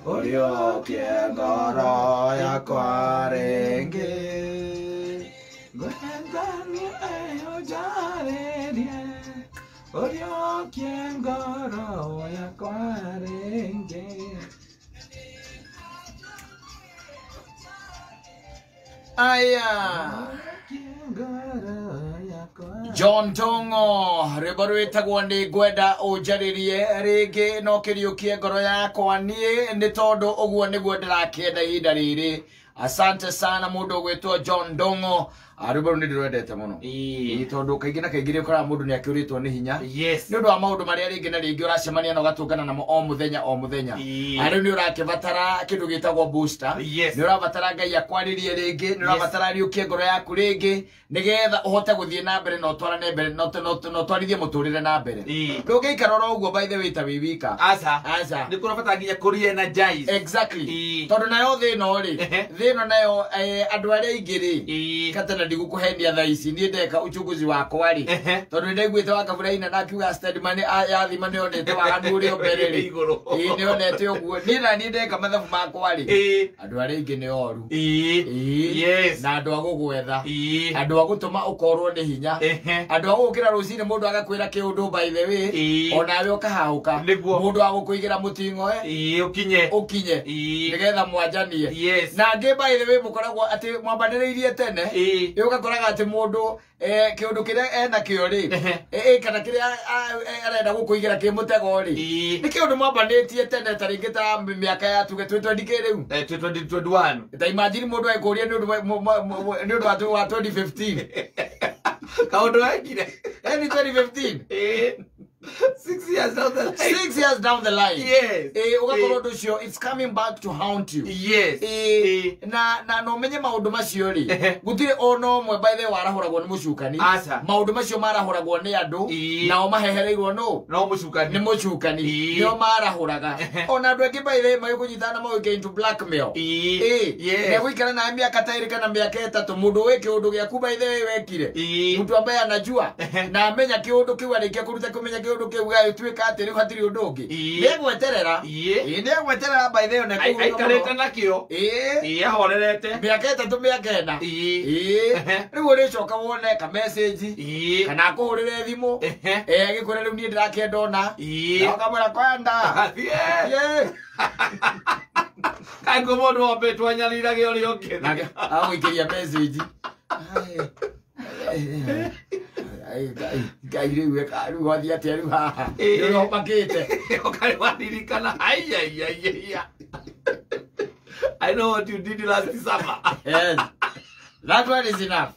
Orio kiengoro ya kwarenge Gwendani eyo jarerie Orio kiengoro ya kwarenge Aya John Tongo Rebarueta gwandi gwenda ujaririe rigi no kiriukie ngoro yakwa nie ni tondu uguo niguo ndirakienda ihinda riri asante sana mundu gwitwo John Dongo Aribaru ni ndirwendete muno tondu kaingĩ na kaingĩ rĩkoraga mundu ni akiuritwo ni hinya ni undu wa maundu maria ringi na ringi uracemania na ugatungana namo o muthenya ari ni urakibatara kindu gitagwo booster ni urabatara Ngai akwaririe ringi ni urabatara riukie ngoro yaku ringi nigetha uhote guthie na mbere no twarane mbere no twarithie muturire na mbere ndũngĩikara oro ũguo by the way ta wĩwika aca ni kũrabatara nginya kũri energize exactly tondu nayo thĩno ri thĩno nayo andũ arĩa aingĩ ri katana ndigukuhenia thaa ici niĩ ndeka uchunguzi wakwa ri tondu nĩndaiguĩte wa Kaburaina na akiuga Steadman yathima nĩonete waganu ũrĩa mbere ri nĩonete ũguo niĩ ndeka mathabu makwa ri andũ arĩa aingĩ nĩ oru na andũ a gũgwetha andũ a gũtũma ũkorwo nĩ hinya andũ a gũkĩra rũcinĩ mũndũ agakwĩra kĩũndũ by the way onawe ũkahauka mũndũ wa gũkũigĩra mũting'o ũkinye nĩgetha mwanjanie na angĩ by the way mũkoragwo atĩ mwambanĩrĩirie tene ũgakoraga atĩ mũndũ kĩũndũ kĩrĩa ena kĩo rĩ kana kĩrĩa arenda gũkũigĩra kĩ mũtego rĩ nĩ kĩũndũ mwambanĩtie tene ta rĩngĩ ta mĩaka ya tuge 2020 rĩu 2021 ta imagine mũndũ agĩkũria nĩ ũndũ wa 2015 kaundu wekire ni 2015 6 years down the line 6 years down the line yes ugakorwo it's coming back to haunt you yes na no menye maundu macio ri gutire ono mwe by the warahuragwo ni mucukani maundu macio marahuragwo ni andu nao mahehereirwo no mucukani ni mucukani nio marahuraga ona andu angi by the magikunyitana mawike into blackmail ne gwikara na miaka ta iri kana miaka itatu mundu weke undu gyaku by the wekire mtu ambaye anajua na amenya kiundu kiu arikia kuruta kumenya kiundu kiu gatuika ati riu hatiri undu ungi negweterera negweterera by the one aikarete nakio ahorerete miaka itatu miaka ena riu uricoka wone ka message kana akuhurire thimu gikwira riu nie ndirakenda ona na ukamwira kwenda kango mundu wambe twanyalirage uri ungi agwikiria message Ngai riu riu wathi atia riu haha riu makite ukari wadirikana I know what you did last summer. Yes, that one is enough.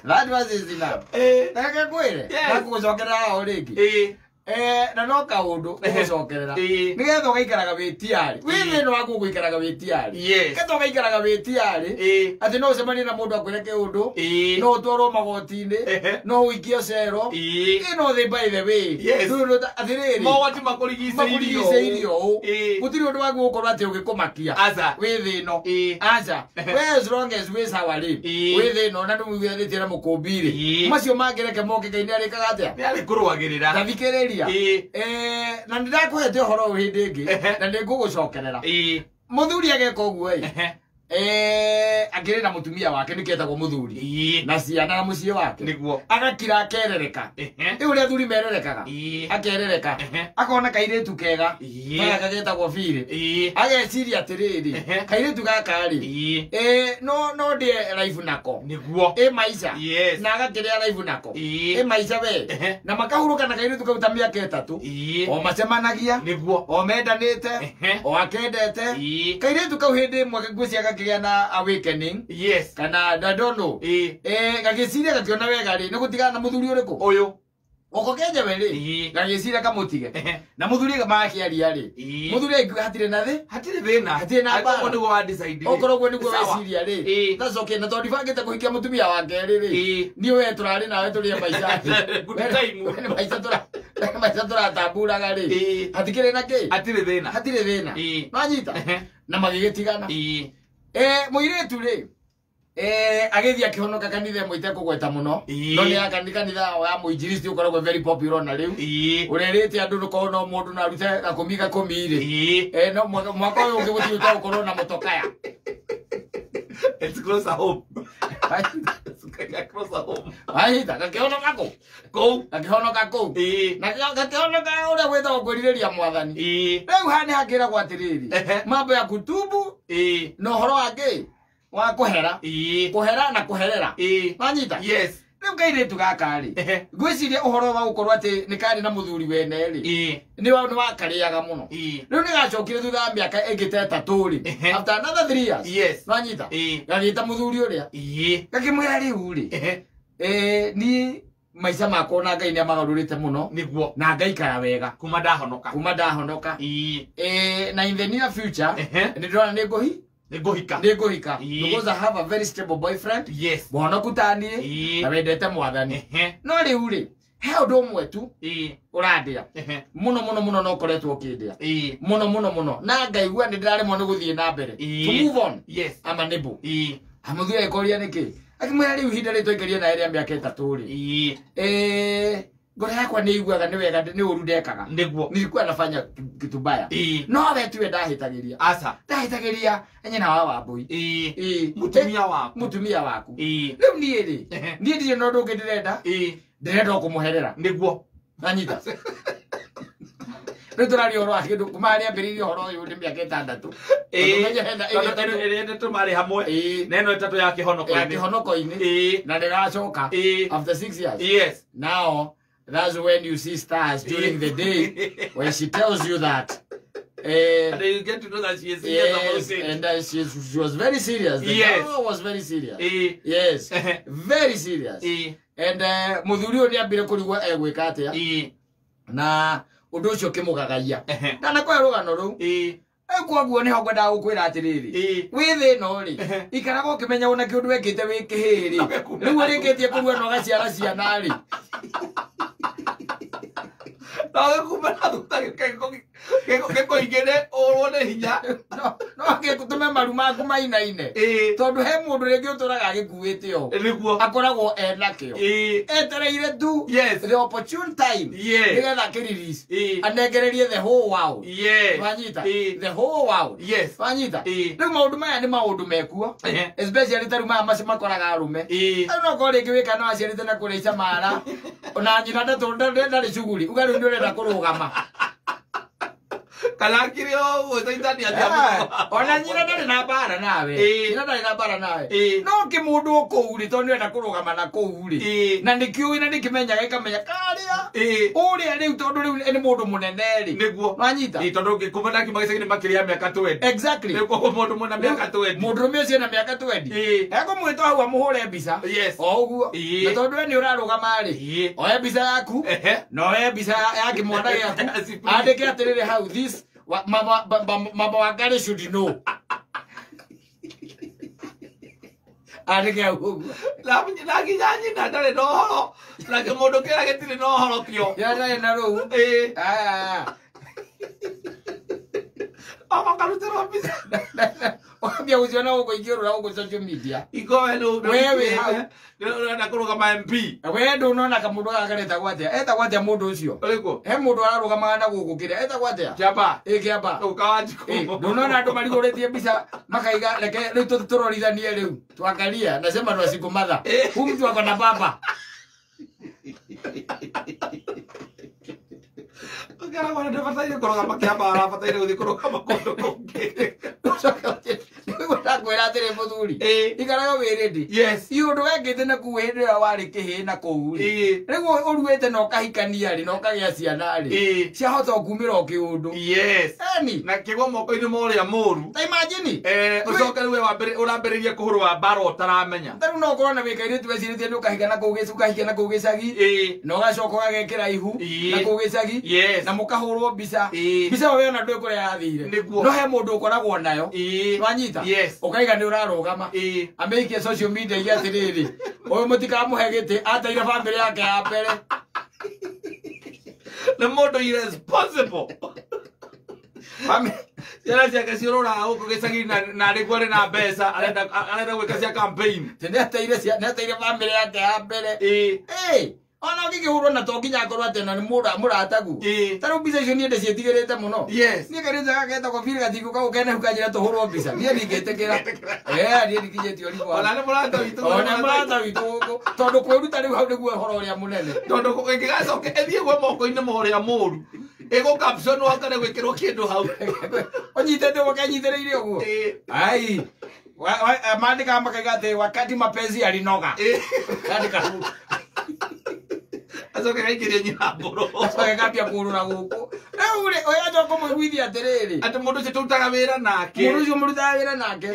That was enough. Nake kwire nakugucokerera o ringi na no kaundu gucokerera nigetha ugaikaraga witiari withino waku guikaraga witiari ketho ugaikaraga witiari ati no ucemanie na mundu akwire kiundu no utwarwo magoti-ini no uikio cero no they by the way athiriri mawati makurigiceirio gutiri undu waku gukorwo ati ugikumakia withino aca we as long as we sawari withino na ndumuithiritie na mukumbiri macio mangireke moke Ngai arikaga atia ni arikurwagirira tathikiriria na ndirakuhete horo hindi ingi na ndigugucokerera muthuri ageka uguo akiri na mutumia wake niketagwo muthuri na ciana na mucie wake niguo agakira akerereka riu ria thuri mererekaga akerereka akona kairitu kega kagetagwo Fili ageciria atiriri kairitu gaka ri no ndie life nako niguo maisha na agakiria life nako maisha we na makahuruka na kairitu kauta miaka itatu o macemanagia niguo o mendanite o akendete kairitu kau hindi imwe ngwiciaga kigĩa na awakening kana I don't know gagiciria gakiona wega ri nigutigana na muthuri uriku uyu oko kenye wele gagiciria kamutige na muthuri makiaria ri muthuri hatire na thi hatire thina ba niguo wa decide okoro niguo weciria ri that's okay na tondi bangite kuhikia mutumia wake ri ni we turari nawe turie maisha maisha turatamburaga ri hatikire na ki hatire thina manyita na magigitigana muiretu ri Agithia kihonoka kanitha mwite kugweta muno no ni kanitha ya muinjilisti ukoragwo very popular na riu urerete andu ruko no mundu na rute akomiga komire no mwaka uyu ungibuti ukorwo na motokaya. It's close at home. Ahita kakihonoka ko kakihonoka ko na kakihonoka ura gwetha gwiriria mwathani riu hani hakira gwatiriri mambo ya kutubu no horo wangi wa kuhera na kuherera anyita yes riu kairitu gaka ri gwiciria uhoro wa gukorwo ati ni kari na muthuri wene ri ni wa kariaga muno riu ni gacokire thutha miaka ingite 3 ri after another 3 years yes anyita gagita muthuri uria gakimwira riu ri ni maisha makwa na Ngai ni amagarurite muno niguo na ngaikara wega kuma ndahonoka na in the near future ni ndona ni nguhika because I have a very stable boyfriend yes bono kutanie na wendete mwathani no riu ri he undu umwe tu urandia muno no koretwo kindia muno na ngaigua ni ndiraremwo ni guthie na mbere to move on yes ama nibu amuthuya ikoria niki akimwira riu hinda ri twaikaria na area miaka 3 ri ngoro yakwa ni iguaga ni wega ni uru ndekaga niguo nilikuwa nafanya kitu baya no we tuwe ndahitagiria asa ndahitagiria nyina wa Wambui mutumia waku riu ni ri ni ndi no nduke ndirenda kumuherera niguo anyita riu turari horo akindu kumari ambiririe horo uyu ndi miaka 6 ende tumari hamwe neno itatu ya kihonoko-ini na ndiracoka after 6 years yes now that's when you see stars during the day when she tells you that and then you get to know that she is serious about it and she was very serious. The girl was very serious. Yes, very serious. And muthuri uyu ni ambire kurigwa egwika atia na undu ucio kimugagaia na nakwa rugano ru ekwaguo ni hogwa nda gukwira atiriri withi no ri ikarago kimenya una kiundu wekite wi kihiri riu arikitie kurua no gaciara ciana ri nawe kumana tutake keko igere orone hinya no agikutume maru maku mainaine tondu he mundu ringi uturaga agikuite o niguo akoragwo enakio etereire tu the opportune time nigetha kirelease anengererie the whole world wanyita the whole world wanyita riu maundu maya ni maundu mekuo especially taru maya maci makoraga arume no ko ringi wika no aciarite na kureica mara ona nyina ndari cuguri ugari ndu urenda kurugama kana kirio gutaithania atia ona nyina ndari na bara nawe nyina ndari na bara nawe no kimundu ukuuri tondu urenda kurugama na kuuri na nikiui na nikimenyaga ikamenya karia uria riu tondu riu ni mundu munene ri niguo wanyita tondu ngikubona kimagicagi ni makiria miaka 20 exactly niguo mundu muna miaka 20 mundu ucio na miaka 20 eko mwito hau amuhure mbica o uguo na tondu we ni urarugama ri oe mbica yaku no oe mbica ya kimwana giaku andike atiriri hau this mama wangari should know andike hau la kinyanyi na ndare no horo na kimundu kira gitiri no horo kio ya na ru ama karutero mbica Wambia uziona uko ikiru uko social media. Iko wewe na kurugama MP. Wewe ndo unaona kama mundu agareta gwatia. Eta gwatia mundu ucio. Uriko. He mundu ararugama na guku kire. Eta gwatia. Kiamba. Kiamba. Ukawajiko. Ndo unaona andu marigoretie mbica makaiga reke riu tutororithanie riu. Tuangalia nasema ndo siku madha. Huyu mtu akona baba. Gara wana ndafataire kurugama kiamba arafataire uthi kurugama kundu kungi. Kwera tere muthuri ikaraga wirindi iundu wengite na kuwende wari kihi na kuuri rigu uruete no kahikania ri no kagia ciana ri cia hota kumira kiundu eni na kigo moko-ini moria muru ta imagine ucoke riwe wambere urambiririe kuhurwa baro taramenya taru no korona wikaire tu weciritie ni ukahika na kugicuka hika na kugicagi no gacoka gagekira ihu na kugicagi na mukahurwo mbica mbica we ona ndwe kuria yathire no he mundu ukoragwo nayo wanyita ukaiga ni urarugama ameikie social media ya tiriri oyo mutikamuhe giti ataire family yake ya mbere the model irresponsible Ciana ciake ciorora huko gicagi na rigore na mbeca arenda gwika cia campaign. Tene ateire family yake ya mbere. Ona ngigihurwo na to nginya ngorwo atena ni muratagu. Taru mbica icio nie ndicietigirite muno. Nie karite gaketa ko fili gatiku ka ukene hukanjira to hurwo mbica. Nie ningetekera. Nie ndikijeti ori kwa. Ona ni murata witu. Ona murata witu. Tondu kwiruta riu hau niguo horo uria munene. Tondu ngigacoke ethie gwe moko-ini moria muru. Ego caption wakane gwikirwo kindu hau. Onyite ndio kanyithireire uguo. Ai. Maandika makaiga ati wakati mapenzi yalinoga. Kaandika Azoke kaikirie nyina mburu. Azoke kapia kuru na guku. Riu ri oya joko mwigwithia atiriri. Ati mundu ucio turutaga wira nake. Mundu ucio murutaga wira nake.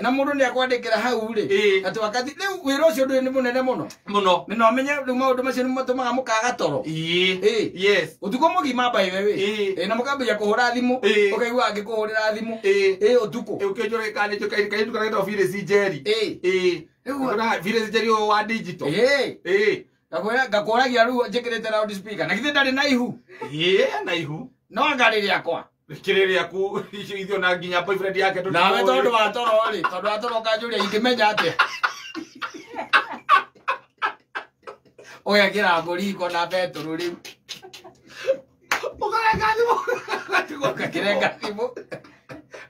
Na mundu ni akwandikira hau ri. Ati wakati riu wira ucio ndu ni munene muno. Muno. Ni no menye riu maundu macio ni matumaga mukaga toro. Yes. Utuko mugima by the way. Na mukambia kuhura thimu. Ukaigua angikuhurira thimu. Utuko. Ukijore kane kai tukagenda vile si Jerry. Ugora vile si Jerry wa digital. Gakoragia riu njikirite loud speaker. Na kithe ndari na ihu. Na ihu. No ngari riakwa. Kiriri yaku ithio na nginya boyfriend yake tu. Na we tondu wa toro ri, tondu wa toro kanjuria ingimenya atia. Oya kira nguri iko na beturu riu. Ukareka thimu. Ukakirenga thimu.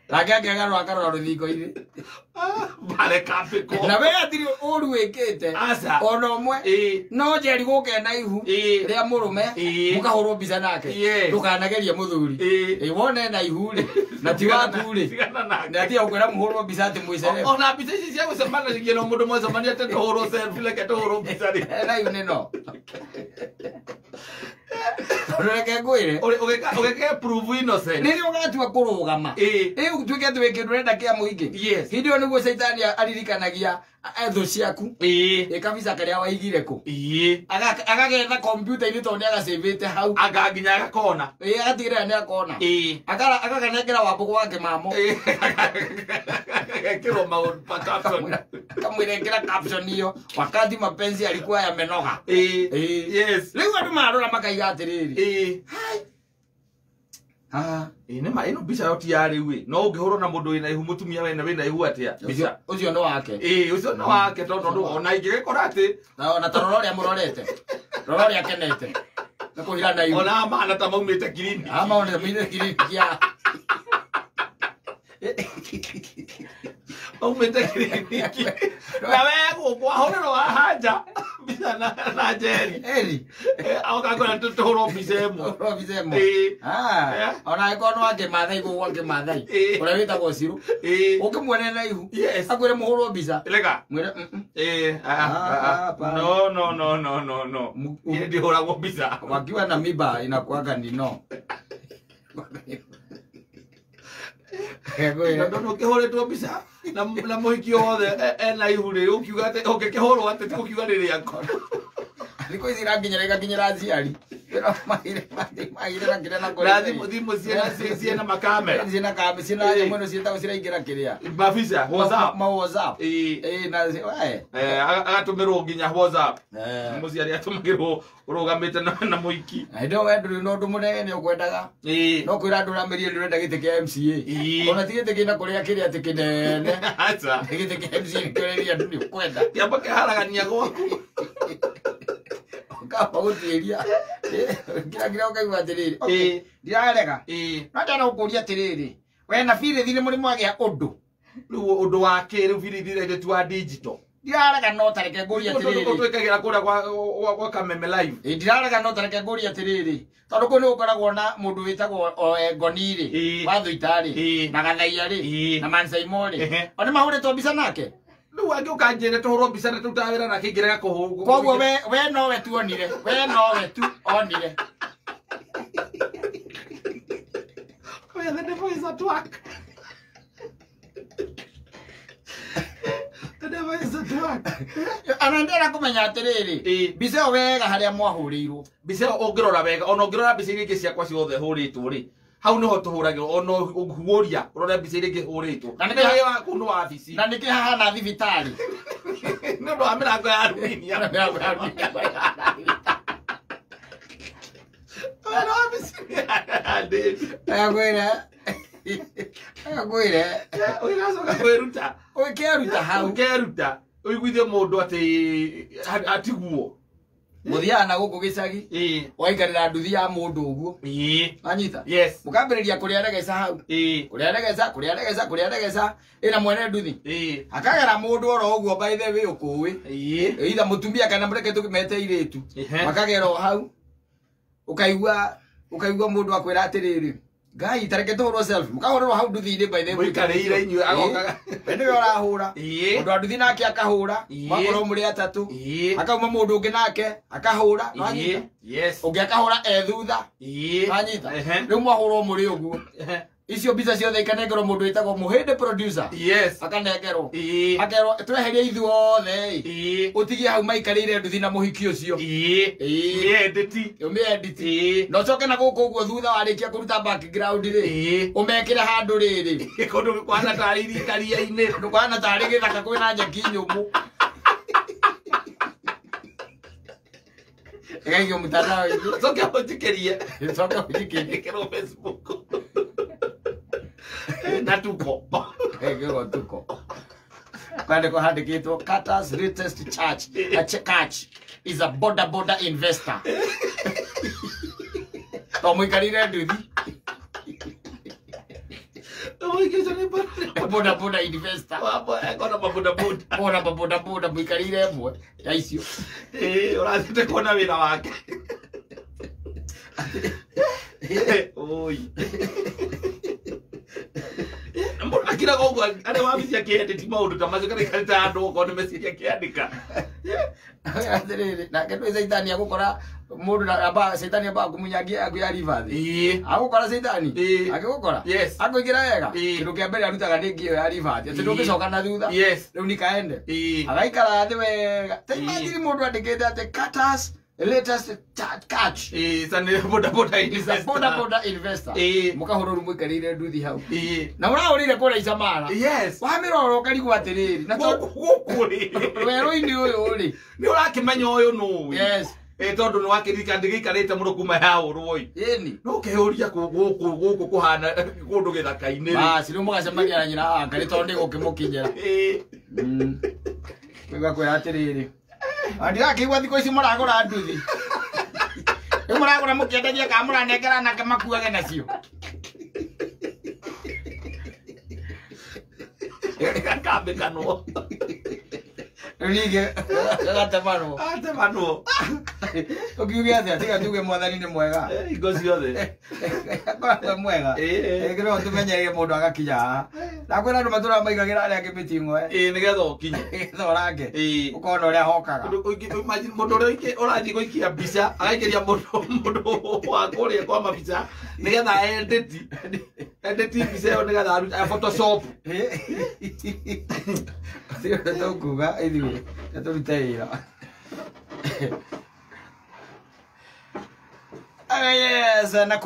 Lage agarwa akarora ruthingo-ini. Bare kapiko. Na we atiri uru wikite. Ona umwe. No Jerry guke na ihu. Ria murume mukahurwo mbica nake. Ndukanagerie muthuri. Wone na ihu ri. Na ti waku ri. Na ti ukwira muhurwo mbica ati mwicere. Ona mbica ici cia gucemana ngino mundu mwacemania ati nduhurwo selfie leke nduhurwo mbica ri. Na ihu nino. Reke ngwire. Ugeke prove innocent. Nini ugatua kurugama. Riu tuike twike ndurenda kia muingi. Hindio niguo Saitani aririkanagia etho ciaku. Kabisa karia waigire ku. Agagetha computer-ini tondu agacivite hau. Aganginya agakona. Agatigirira ni akona. Agakanengera wambugu wake mamo. Agekirwo maundu pa caption. Kamwirengera caption iyo wakati mapenzi alikuwa yamenoga. Yes. Riu andu marora makaiga atiriri. Ino mbica yo ti ya riu no ungihurwo na mundu wina ihu mutumia wina ihu atia mbica ucio no wake ucio no wake tondu ona ingigikora ati na tororo ria murorete roro ria kenete na kuhira na ihu ona maana ta maumite kirini mauna maumite kirini kia maumite kirini na wewe kwa honero wa haja mbica na Jerry akagora tuhurwo mbica emo ona ikono wake mathai go wake mathai ora witagwo ciru ukimwone na ihu akwire muhurwo mbica lega mwire no ile ndihuragwo mbica wakiwa na miba inakuaga ni no Ndono kihoretwo mbica na muhiki wothe ena ihu ri ukiuga ati ukikihorwo ati ukiuga riri yako Niko izira nginyera aciari pero mahire na kire na kore thimu ciena makamera ciena kamera ciena mweno cieta ciraingira kiria mabica WhatsApp na agatumirwo nginya WhatsApp muciari atumagirwo urugamite na muiki ndio we nduri no ndumune ni ukwendaga no kwira nduramerie ndurenda gite kia MCA ona tigite kina kuria kiria ati kinene acha gite kia MCA kuria ndu ni kwenda kiamba kiharagania gwaku kapa utiria kira ukaigua atiriri ndirarega ndana ukuria atiriri we na fire thire muri mwagia undu riu undu wa kiriu fire thire twa digital ndirarega no tareke nguria atiriri twikagira kuria kwa kameme live ndirarega no tareke nguria atiriri tondu ko ni ukoragwo na mundu witagwo Goniri wa Thuitari na Gathaia ri na Mansaimo ri oni mahuritwo mbica nake riu angi ukanjire tuhurwo mbica na tutawira na kingire kuhurwo koguo we no we tu onire onire Oya the devil is at work. The devil is at work. Anandera kumenya atiriri mbica wega haria mwahurirwo mbica ungirora wega ona ungirora mbica iria ingi ciakwa ciothe huritwo ri hau niho tuhuragirwo ona uhuria urore mbica iria ingi huritwo na nĩ waku no wabici na niki hahana thibitari no ndo mirango ya aruminia agwira Agwire. Ugacoka kwiruta. Ukeruta hau. Ukeruta. Uiguithie mundu ati atiguo. Muthia na guku gicagi. Waikarira nduthi ya mundu uguo. Anyita. Yes. Mukambiriria kuria regeza hau. Kuria regeza. Ina mwene nduthi. Akagera mundu oro uguo by the way ukuwi. Either mutumia kana mureke tukimete iretu. Makagera hau. Ukaigua mundu akwira atiriri. Gai tareke toro self. Mukahorwo hau nduthi-ine by the way. Muikareire inyu agoka. Ende urahura. Mundu nduthi nake akahura. Makorwo muri atatu. Akauma mundu ungi nake akahura. Yes. Ungi akahura thutha. Anyita. Riu mwahurwo muri uguo. Icio mbica ciothe ikanengerwo mundu witagwo muhinde producer. Yes. Akanengerwo. Akerwo tweherie ithuothe. Utigie hau maikarire nduthi na muhiki ucio. Edit. No coke na guku uguo thutha warikia kuruta background ri. Umekire handu riri. Kundu kwana tari rikaria-ini. Kundu kwana tari githaka kwina nyeki nyumu. Egagio mutandao ini. Coke hujikerie. Coke hujikerie. Kero Facebook. Natuko. Egego tuko. Kwande ko handikitwo Carter's latest church is a border investor. To muikarire nduthi. Border investor. Border muikarire mwe ya icio. Urathite kuona wira wake. Oi. Akira gogo ari wabisia kiedit maundu tamazo kana kalita andu ko ne message kiandika. Na kedo Saitani agukora mundu aba Saitani aba kumunyagia akuya rivathi. Agukora Saitani. Agukora. Akuigira wega. Kindu kia mbere arutaga ndingio ya rivathi. Ati ndugicoka na thutha. Riu nikaende. Agaikara thi wega. Taimagiri mundu andikite ati Carter's latest catch. Sane border investor. Mukahoruru muikarire nduthi hau. Na uraurire kura Icamara. Yes. Wamiroro karigu atiriri. Na gukuri. Wero-ini uyu ri. Ni urakimenya uyu nu. Yes. Tondu ni wakirika ndigikarite muno kuma ya uroi. Ini. No kehuria guku kuhana kundu githaka-ini. Basi riu mugacemania na nyina angari tondu gukimukinyira. Wega kwira atiriri. Andira kiigua thiko ici muragura nduthi. Muragura mukienderia ka muranengera nake makuage nacio. Kabekanwo. Rige gatemanwo. Atemanwo. Ukiuge atia tiga tuge mwathani ni mwega. Ingo ciothe. Kwa mwega. Ngiro tumenyege mundu agakinya. Na kwina andu matura maigagira aria ngibitingwe. Nigetha ukinye. Thorake. Ukona uria hokaga. Imagine mundu uria urathi guikia mbica agaikiria mundu wa kuria kwa mabica nigetha edit mbica iyo nigetha Photoshop. Sio kuga ithuĩ turute wĩra. Yes, na